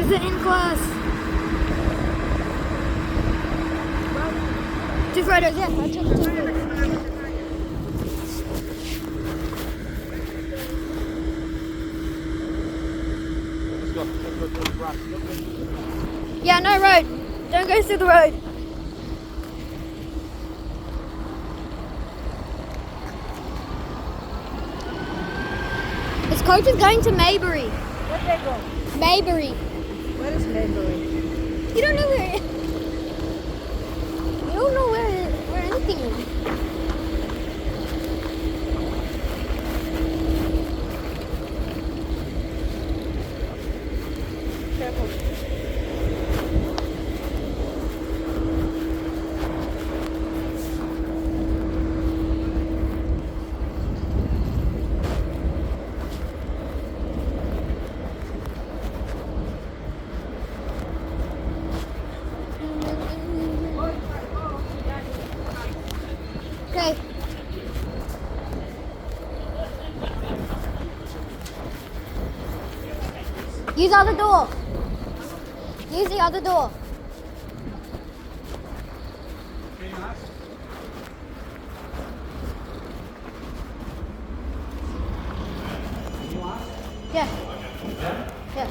Where's the in class? Two Fridays, yeah. I took two Fridays. Yeah, no road. Don't go through the road. This coach is going to Maybury. Where they go? Maybury. Where is Maybury? You don't know where. You don't know where anything is. Careful. Okay. Use the other door. Use the other door. Yeah. Yeah.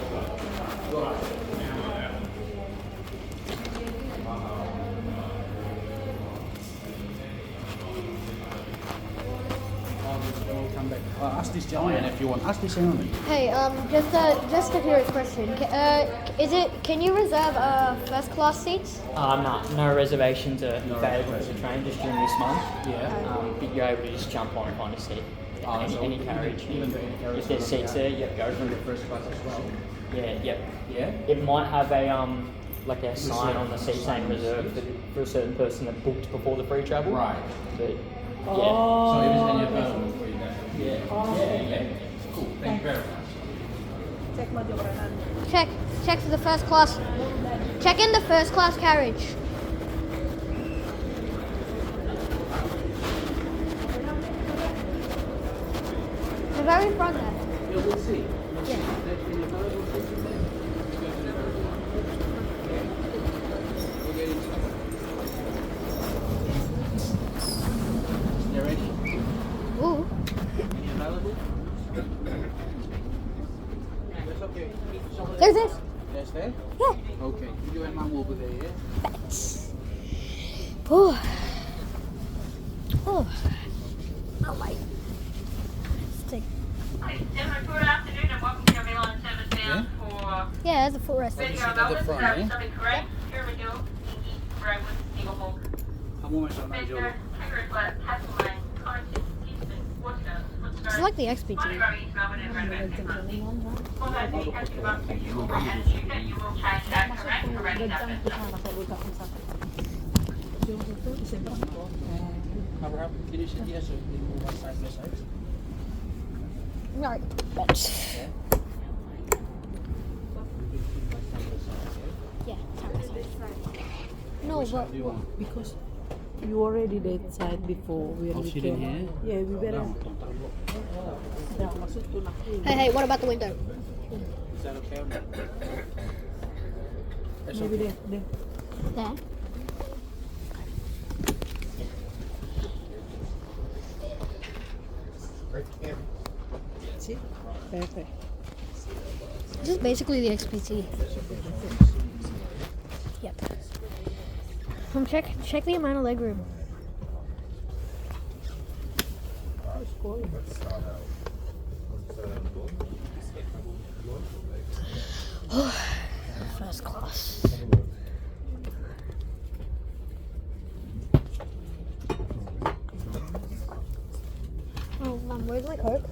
Come back. Ask this gentleman if you want. Ask this gentleman. Hey, just to hear his question. Can you reserve first class seats? No reservations are available for the train just during this month. Yeah. But you're able to just jump on and find a seat. Any carriage. Even the carriage. If there's seats there, yep, go for the it. first class as well. Yeah, yep. Yeah. It might have a like a sign on the seat saying reserved for a certain person that booked before the free travel. Right. But yeah. So if it's any available for you guys. Yeah. Yeah. Cool. Thank you very much. Check maju kanan. Check for the first class. Check in the first class carriage. The very front there. Yeah, we'll see. Yeah. You ready? Ooh. Any available? That's okay. There's this. That's there? Yeah. Okay. You and Mum will be there, yeah? Oh. Oh. Oh my. Stick. Good afternoon and welcome to your Vline service bound for Yeah, there's a footrest. Video at the Melbourne, front, service eh? Southern Correct, Pyramid Hill, Kingy, Brentwood, Eagle Hawk, I'm almost on that Centre, job. Kangaroo Flat, Castlemaine, Coniston, Houston, Worcester, It's Footscray, like the XPT. Monterey, East Melbourne and Redbank. For those who catch the bus to Eagle Hawk and Stuka, you will change at correct for ready service. Cover up. Can you sit here so you can move one side by side? Right. Yeah. No, but Do you want? Because you already that side before when we sitting came. here? Yeah, we better. Down. Dah masuk tu nak. hey, what about the window? Is that okay or not? That's Maybe okay. there. There. See? Perfect. This is basically the XPT. Yep. Check the amount of legroom. First class. Oh, Mom, where's my Coke?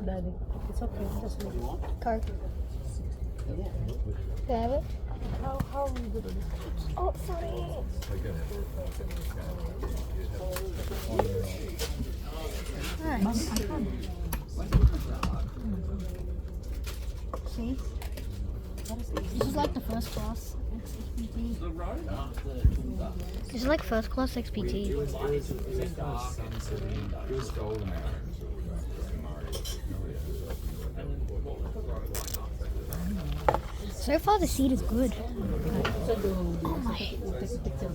Daddy, it's okay. Just leave it. Coke. Can I have it? How we do this? Oh, sorry. Nice. See? This is like the first class XPT. This is like first class XPT. So far, the seat is good. So Oh my. take a picture.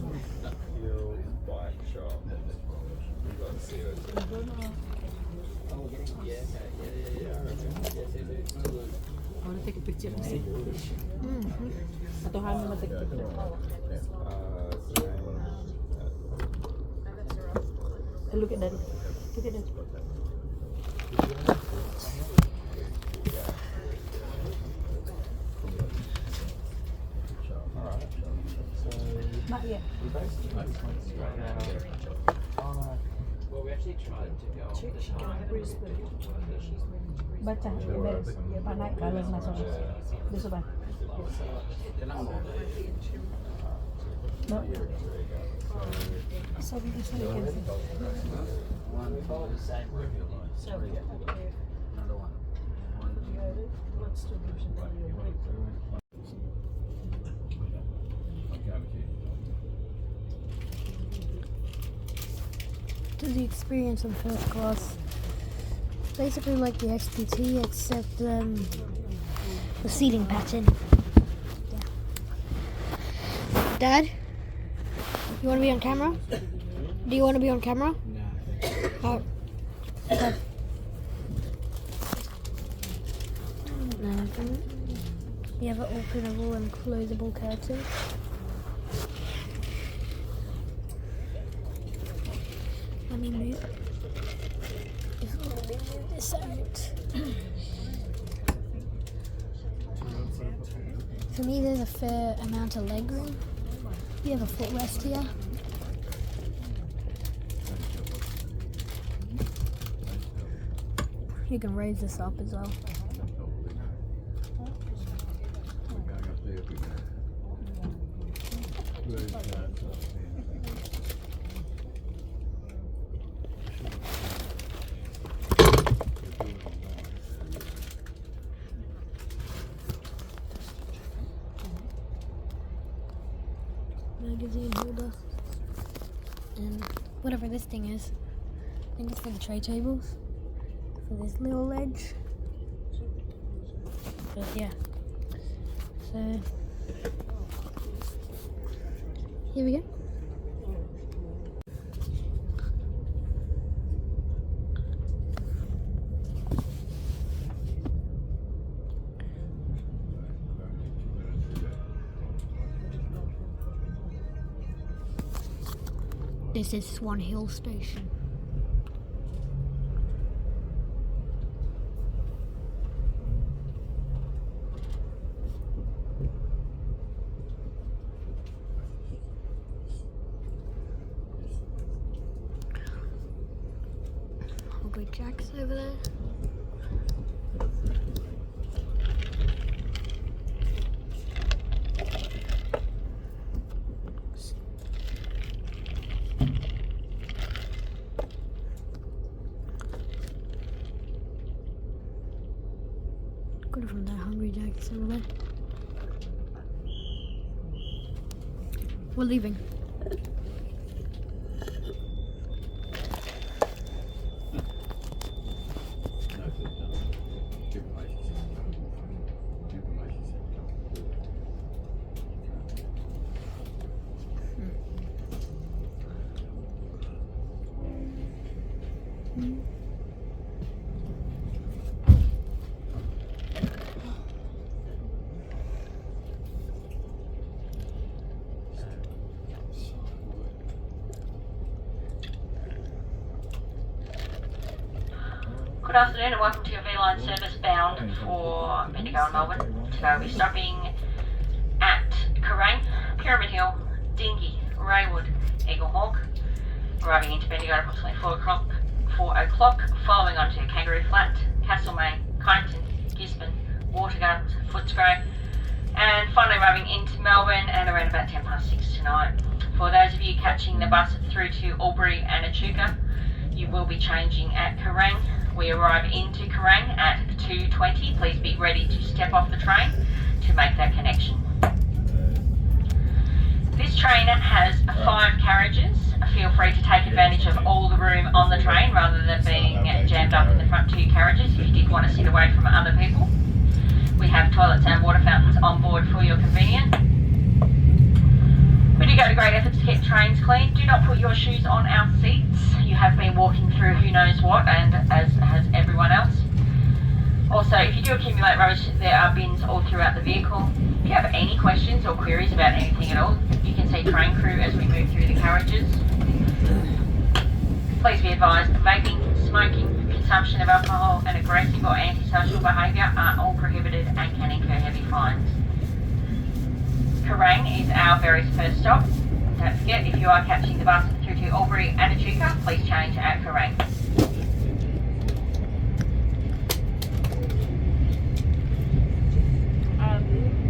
I want to take a picture of it. Atau Hani mau take a picture. Look at that. Look at that. Not yet. Well, we actually tried to go. Baca, beres. Pak naik kalau masuk. Besok Pak. No. So we can see. To the experience of first class. Basically like the XPT, except the seating pattern. Yeah. Dad, you want to be on camera? Do you want to be on camera? No. Oh. Okay. You have an openable and closable curtain. Let me move. Let me move this out. For me, there's a fair amount of leg room. You have a footrest here. You can raise this up as well. Magazine holder and whatever this thing is. I think it's for the tray tables. For this little ledge. But yeah. So here we go. This is Swanhill Station. Hungry Jack's over there. Got it from that Hungry Jack's over there. We're leaving. Good afternoon and welcome to your vline service bound for Bendigo and Melbourne. Today we'll be stopping at Kerrang, Pyramid Hill, Dingy, Raywood, Eagle Hawk. Arriving into Bendigo at approximately 4 o'clock, following on to Kangaroo Flat, Castlemaine, Kyneton, Gisborne, Water Gardens, Footscray, and finally arriving into Melbourne at around about 6:10 tonight. For those of you catching the bus through to Albury and Echuca, you will be changing at Kerrang. We arrive into Kerrang at 2:20. Please be ready to step off the train to make that connection. This train has 5 carriages. Feel free to take advantage of all the room on the train rather than being jammed up in the front 2 carriages if you did want to sit away from other people. We have toilets and water fountains on board you accumulate rubbish, there are bins all throughout the vehicle. If you have any questions or queries about anything at all, you can see train crew as we move through the carriages. Please be advised, vaping, smoking, consumption of alcohol and aggressive or antisocial behaviour are all prohibited and can incur heavy fines. Kerrang is our very first stop. Don't forget, if you are catching the bus through to Albury and Echuca, please change at Kerrang.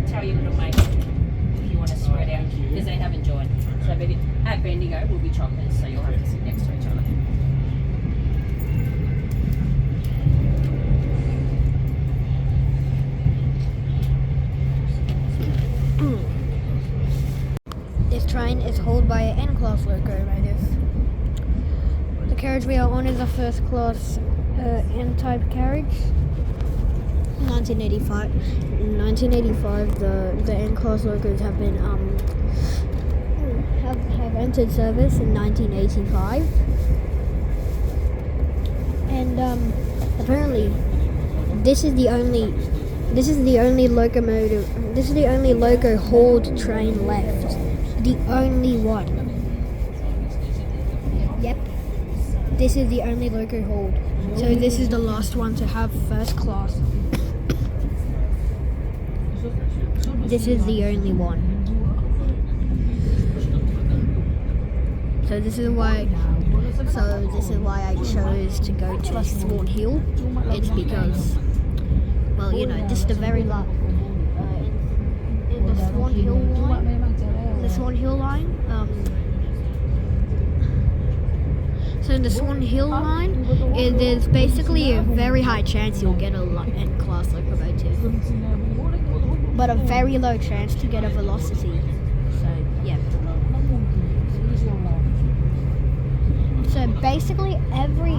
Tell your little mate if you want to spread out, because they haven't joined. So maybe at Bendigo will be choppers, so you'll have to sit next to each other. This train is hauled by an N-class locomotive. The carriage we are on is a first class N-type carriage. In 1985, the N-class locos have been have entered service in 1985, and apparently this is the only loco hauled train left. The only one. Yep. This is the only loco hauled. So this is the last one to have first class. This is the only one. So this is why I chose to go to Swanhill. It's because, well, you know, this is the very last in the Swanhill line. The Swanhill line. So in the Swanhill line, there's basically a very high chance you'll get a N-class locomotive, but a very low chance to get a velocity. So yeah. So basically, every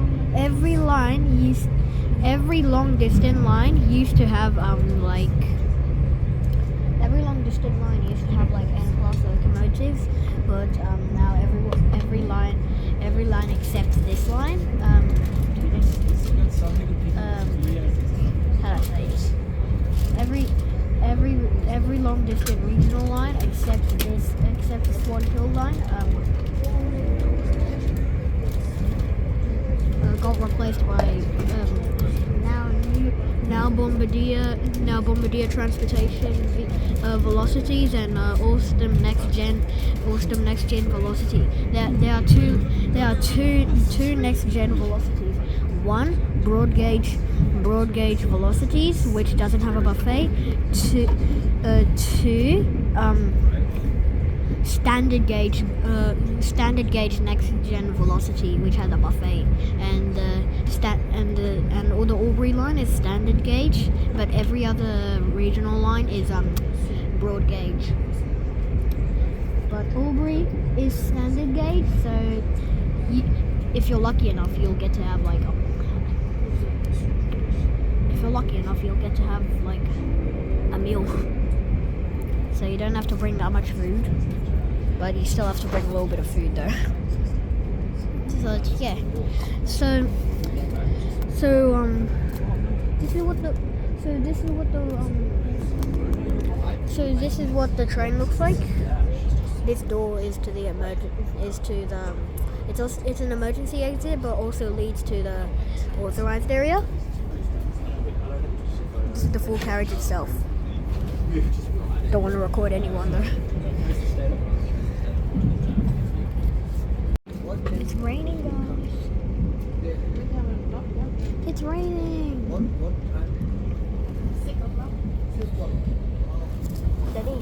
long distance line used to have N-class locomotives, but now every line except this line. How do I say this? Every long distance regional line except the Swanhill line got replaced by now Bombardier Transportation Velocities and Alstom Next Gen Velocity. There are two Next Gen Velocities. One, broad gauge Velocities, which doesn't have a buffet. Two, standard gauge Next Gen Velocity, which has a buffet, and all the Albury line is standard gauge, but every other regional line is broad gauge. But Albury is standard gauge, so if you're lucky enough, you'll get to have like a meal. So you don't have to bring that much food, but you still have to bring a little bit of food though. So yeah. So this is what the train looks like. This door is to the it's an emergency exit, but also leads to the authorized area. This is the full carriage itself. Don't want to record anyone though. It's raining, guys. It's raining. Daddy.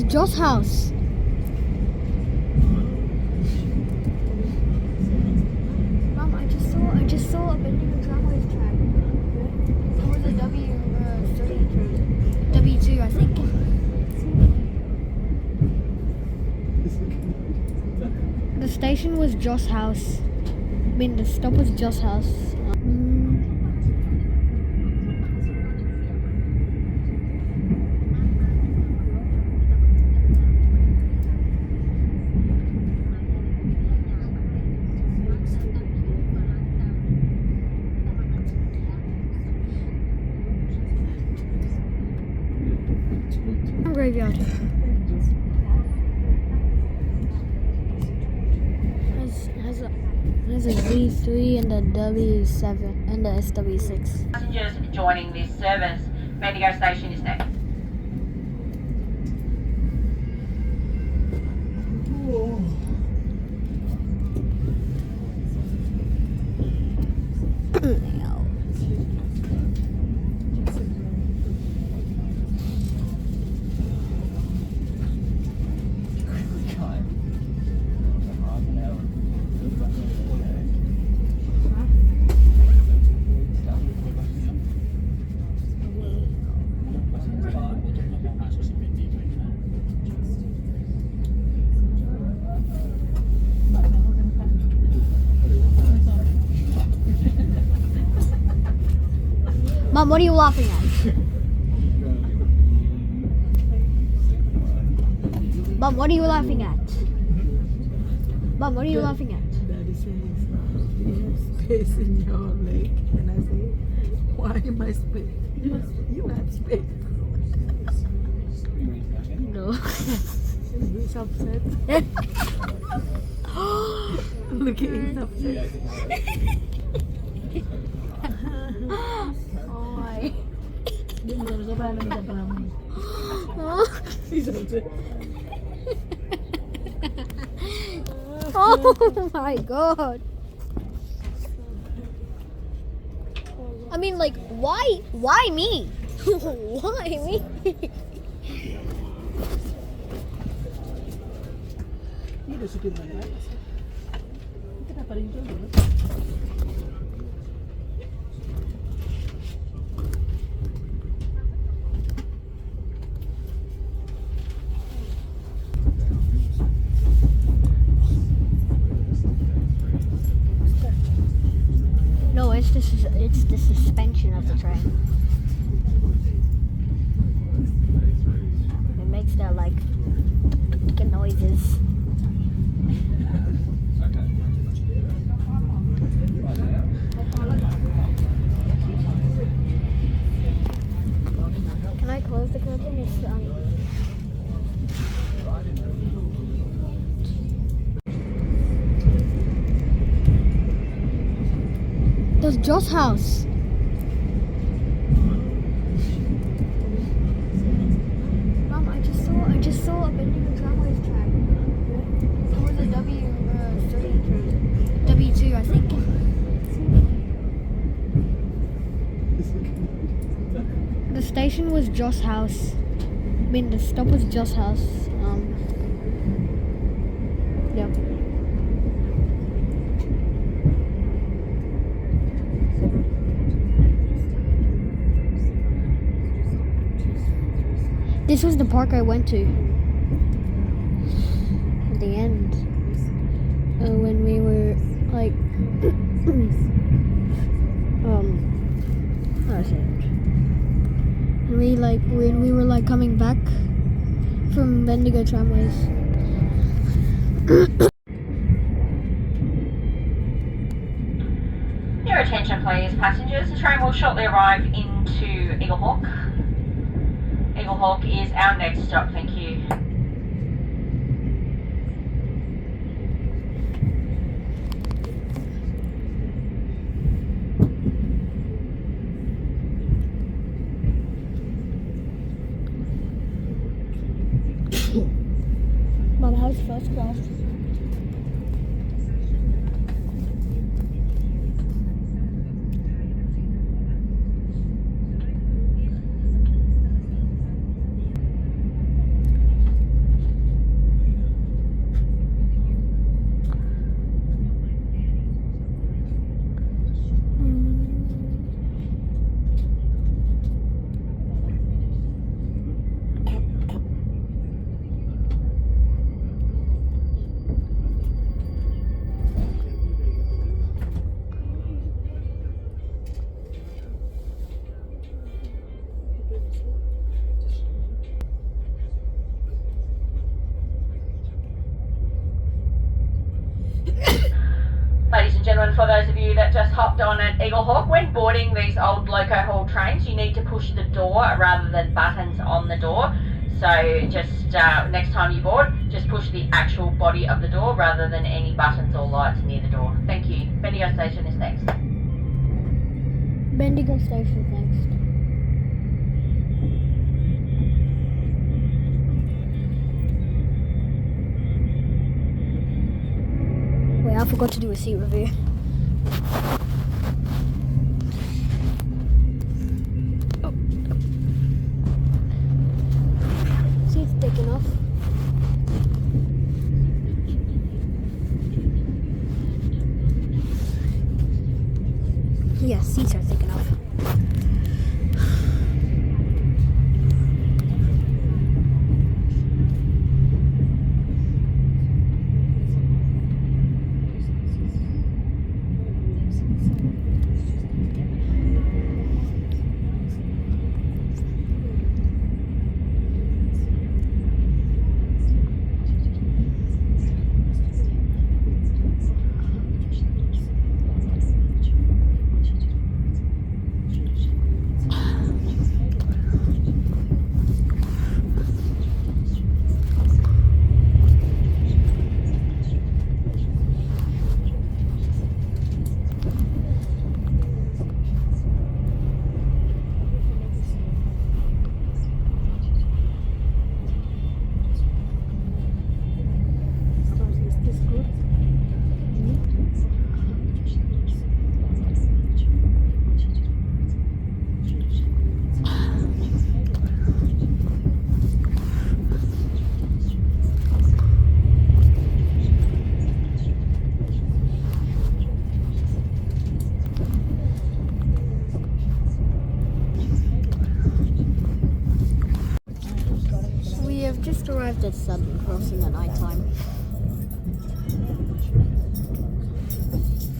Joss house. Mom, I just saw a Bendigo tramways track. It was a W2, I think. The station was Joss house. I mean, the stop was Joss house. Graveyard. There's a V3 and a W7 and a SW6. Passengers joining this service. Bendigo station is next. Mom, what are you laughing at? Mom, what are you laughing at? Mom, what are you laughing at? Daddy says, you have space in your leg. And I say, why am I space? You have space. No. He's upset. Look at he's upset. Oh my. He's upset. Oh my god. I mean, like, why me? Why me? Ini udah supir banget. Kenapa ada yang jodoh? No, it's the suspension of the train. It makes that like noises. Can I close the curtain? It's There's Joss house. Mom, I just saw a Bendigo tramways track. It was a W2, I think. The station was Joss house. I mean, the stop was Joss house. Yeah. This was the park I went to at the end when we were like how to say it? When we were like coming back from Bendigo tramways. Your attention please passengers, the train will shortly arrive into Eaglehawk. Eaglehawk is our next stop, thank you. Mom, how's first class? gentlemen, for those of you that just hopped on at Eaglehawk, when boarding these old loco haul trains, you need to push the door rather than buttons on the door. So just next time you board, just push the actual body of the door rather than any buttons or lights near the door. Thank you. Bendigo Station is next. Bendigo Station next. Wait, I forgot to do a seat review. Oh. Seat's thick enough. Yeah, seats are thick enough. We have just arrived at Southern Crossing at night time.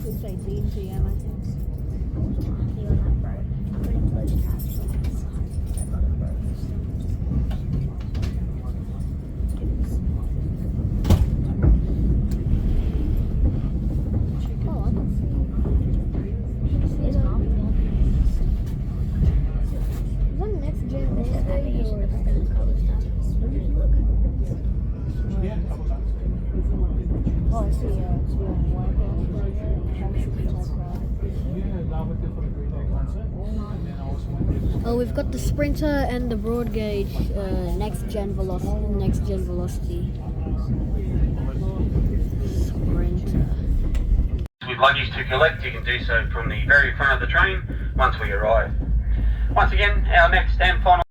It's like 8 p.m. I think. Oh, we've got the Sprinter and the broad gauge next gen velocity. Sprinter. With luggage to collect, you can do so from the very front of the train once we arrive. Once again, our next and final